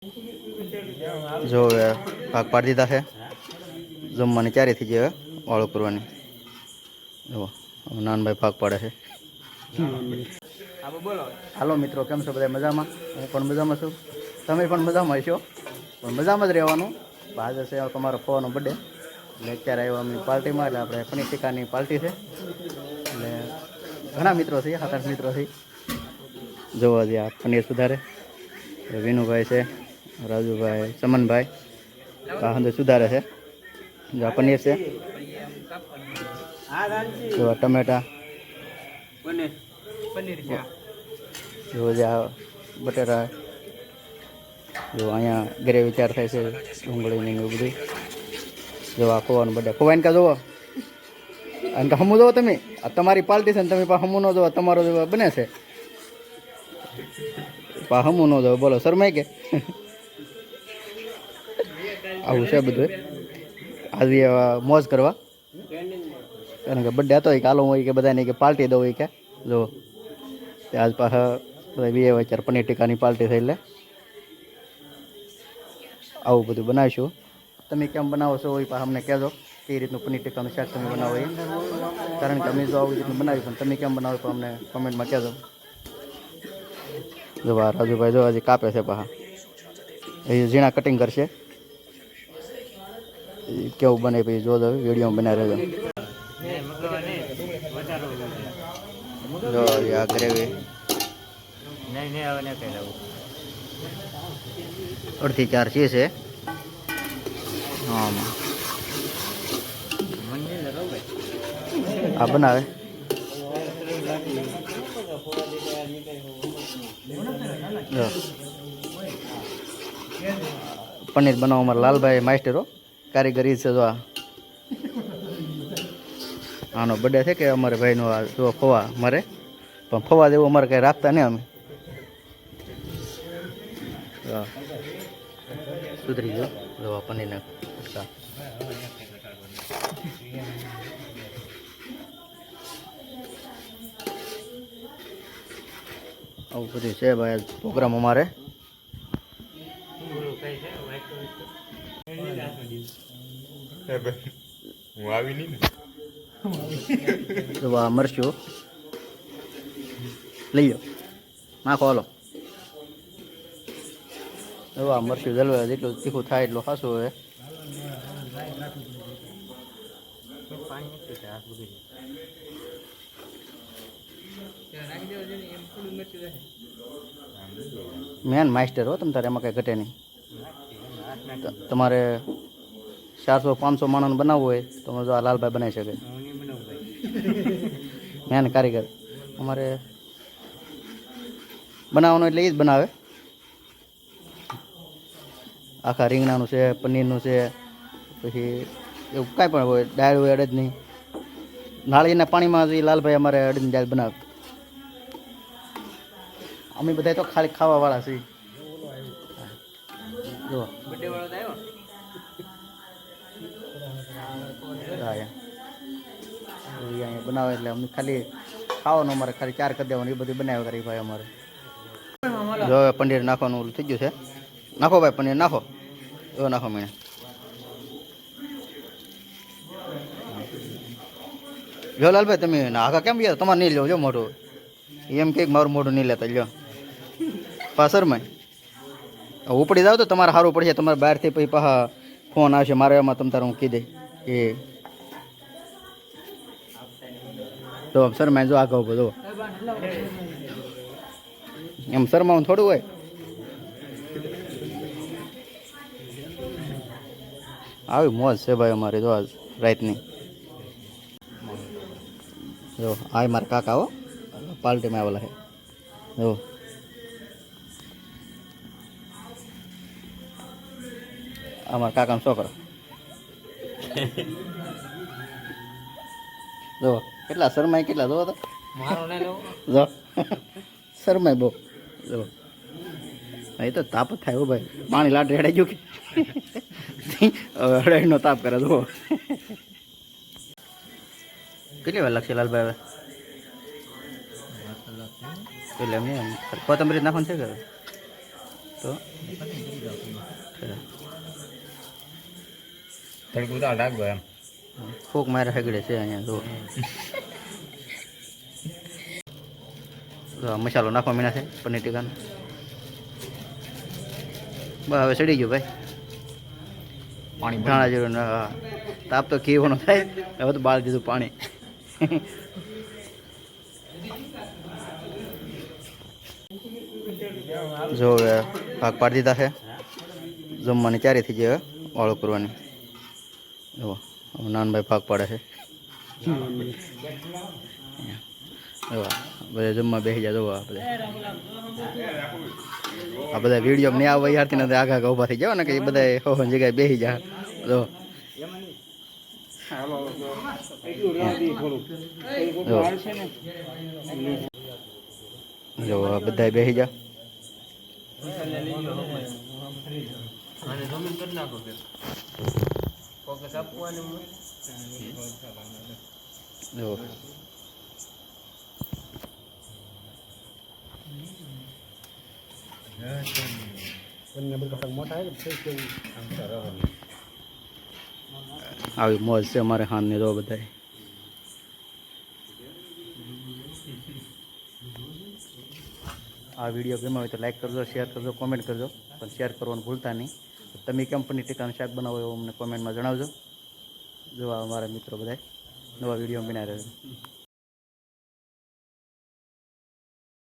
જો હવે ભાગ પાડી દીધા છે જમવાની ચારે થઈ જાય વાળો કરવાની. જો નાનભાઈ ભાગ પાડે છે. હાલો મિત્રો, કેમ છો બધા? મજામાં? હું પણ મજામાં છું, તમે પણ મજામાં છો, પણ મજામાં જ રહેવાનું. આજે છે તમારો ફોવાનો બર્થડે, એટલે અત્યારે આવ્યો અમે પાર્ટીમાં. એટલે આપણે પનીર ટીકાની પાર્ટી છે, એટલે ઘણા મિત્રો છે, 7-8 મિત્રો છે. જોવા જઈએ આ પનીર સુધારે વિનુભાઈ છે, રાજુભાઈ, ચમનભાઈ આ અંદર સુધારે છે. જો આ પનીર છે, જો ટમેટા, જો આ બટેટા, જો અહીંયા ગ્રેવી તૈયાર થાય છે, ડુંગળીની એવું બધું. જો આ ખોવાનું બધા ખોવાઈને કા જોવો, અને કે હમું જોવો તમે. આ તમારી પાર્ટી છે ને તમે પા હમું ન જોવો, તમારો જો બને છે પા હમું ન જોવો. બોલો શરમાય કે? આવું છે બધું. આજે મોજ કરવા, કારણ કે બર્થડે હતો કે હાલો હોય કે બધાને કે પાર્ટી દો હોય કે. જો આજ પાછા બધા બી અત્યારે પનીર ટીકાની પાર્ટી થઈ, એટલે આવું બધું બનાવીશું. તમે કેમ બનાવો છો એ પાછા અમને કહેજો, કઈ રીતનું પનીર ટીકાનું શાક તમે બનાવો એ. કારણ કે અમે જો આવી રીતનું બનાવ્યું, પણ તમે કેમ બનાવો તો અમને કમેન્ટમાં કહેજો. જો રાજુભાઈ જો હજી કાપે છે, પાછા એ ઝીણા કટિંગ કરશે. કેવું બને પછી જોજો, વિડીયો બનાવી રહેજો. જો આ ગ્રેવી અડધી 4 ચીઝ છે આમાં આ બનાવે. પનીર બનાવવા અમારા લાલભાઈ માસ્ટરો કારીગરી છે. જો આનો બર્થડે છે કે અમારે ભાઈનો આ જો ફવા મારે, પણ ફવા જેવું અમારે કંઈ રાખતા નહીં અમે. સુધરી ગયો જો પનીરને કટકા. આવું બધું છે ભાઈ પ્રોગ્રામ અમારે. મરચું લઈ લો, નાખો. હાલો એવા મરચું જલવા, જેટલું તીખું થાય એટલું ખાસું હવે. મેન માસ્ટર હો તમે તારે, એમાં કઈ ઘટે નહીં. તમારે 400-500 માણસનું બનાવવું હોય તો જો આ લાલભાઈ બનાવી શકે, મેન કારીગર અમારે. બનાવવાનું એટલે એ જ બનાવે. આખા રીંગણાનું છે, પનીરનું છે, પછી એવું કાંઈ પણ હોય, દાળ હોય અડદની, નાળિયેરના પાણીમાં જે લાલભાઈ અમારે અડદની દાળ બનાવે. અમે બધા તો ખાલી ખાવાવાળા છીએ. જો અહીંયા બનાવે એટલે અમે ખાલી ખાવાનું, અમારે ખાલી 4 કરી દેવાનું, એ બધું બનાવ્યા કરી ભાઈ અમારે. જો હવે પનીર નાખવાનું ઓલું થઈ ગયું છે. નાખો ભાઈ પનીર નાખો, એવો નાખો. મને જો લાલભાઈ તમે આખા કેમ ગયા? તમારે નહીં લો, જો મોઢું એમ કે મારું મોઢું નહીં લેતા. લ્યો પાસરમાં ઉપડી જાવ તો તમારે સારું પડશે. તમારે બહારથી પછી પાછા ફોન આવશે મારે, એમાં તમ તારે હું કહી દઈ એ તો શરમાય. જો આગળ ઉભો જો, એમ શરમાવું થોડું હોય. આવી મોજ છે ભાઈ અમારી જો આજ રાતની. જો આ મારા કાકા હો પાર્ટીમાં આવેલા છે. જો અમારા કાકાનો છોકરો જો કેટલા શરમાય, કેટલા જો તો જો શરમાય બહુ. જો એ તો તાપ જ થાય હો ભાઈ, પાણી લાટ રેડાઈ ગયું કે અડાઈનો તાપ કરે. જો કેટલી વાર લાગશે લાલભાઈ? હવે એટલે એમ નહીં, કોથમરી નાખવાનું છે કે તો તડકું તો લાગો એમ ફૂક મારે હગડે છે અહીંયા જો મસાલો નાખવા મીના છે પનીર ટીકાનો બસ હવે સડી ગયું ભાઈ પાણી ધાણા જીરું તાપ તો કીવાનો થાય હવે તો બાળ દીધું પાણી જો હવે ભાગ પાડી દીધા છે જમવાની ચારી થઈ જાય વાળો કરવાની જો નાનભાઈ ભાગ પાડે છે બધા જમવા બેસી જાય જોવા આ બધા વિડીયો નહીં આવવા યારથી નથી આગા આગા ઊભા થઈ જાવ ને કે એ બધા હો જગ્યાએ બેસી જાય જો જો બધા બેસી જા જો આવી મોજ છે અમારે હાનની તો બધા આ વિડીયો ગમ્યો હોય તો લાઈક કરજો શેર કરજો કોમેન્ટ કરજો પણ શેર કરવાનું ભૂલતા નહીં તમે કેમ પનીર ટીકાનું શાક બનાવો એવું અમને કોમેન્ટમાં જણાવજો જો અમારા મિત્રો બધા નવા વિડીયો બનાવી રહ્યો